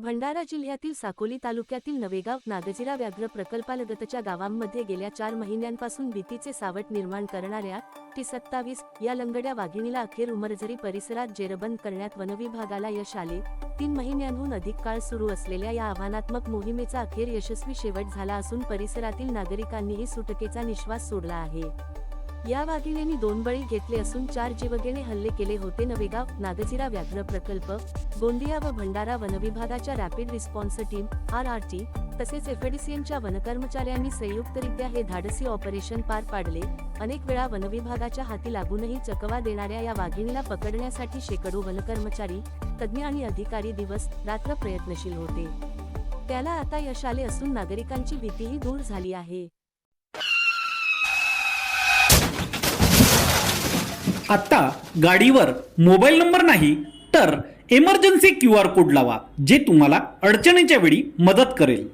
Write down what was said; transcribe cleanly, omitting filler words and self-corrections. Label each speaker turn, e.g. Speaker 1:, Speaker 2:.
Speaker 1: भंडारा जिल्ह्यातील साकोली तालुक्यातील नवेगाव नागझिरा व्याघ्र प्रकल्पालगतच्या गावांमध्ये गेल्या 4 महिन्यांपासून भीतीचे सावट निर्माण करणाऱ्या टी27 या लंगड्या वाघिणीला अखेर उमरझरी परिसरात जेरबंद करण्यात वनविभागाला यश आले। 3 महिन्यांहून अधिक काळ सुरू असलेल्या या आव्हानात्मक मोहिमेचा अखेर यशस्वी शेवट झाला असून परिसरातील नागरिकांनीही सुटकेचा निश्वास सोडला आहे। या वाघिणीने 2 बळी घेतले असून 4 जीवघेणे हल्ले केले होते। नवेगाव नागझिरा व्याघ्र प्रकल्प, गोंदिया व भंडारा वनविभागाच्या रॅपिड रिस्पॉन्स टीम RRT तसेच FDCNच्या वनकर्मचाऱ्यांनी संयुक्तरित्या हे धाडसी ऑपरेशन पार पाडले। अनेक वेळा वनविभागाच्या हाती लागूनही चकवा देणाऱ्या या वाघिणीला पकडण्यासाठी शेकडो वनकर्मचारी, तज्ज्ञ आणि अधिकारी दिवस रात्र प्रयत्नशील होते। त्याला आता यश आले असून नागरिकांची भीतीही दूर झाली आहे।
Speaker 2: आता गाडीवर मोबाईल नंबर नाही तर इमर्जन्सी QR कोड लावा, जे तुम्हाला अडचणीच्या वेळी मदत करेल।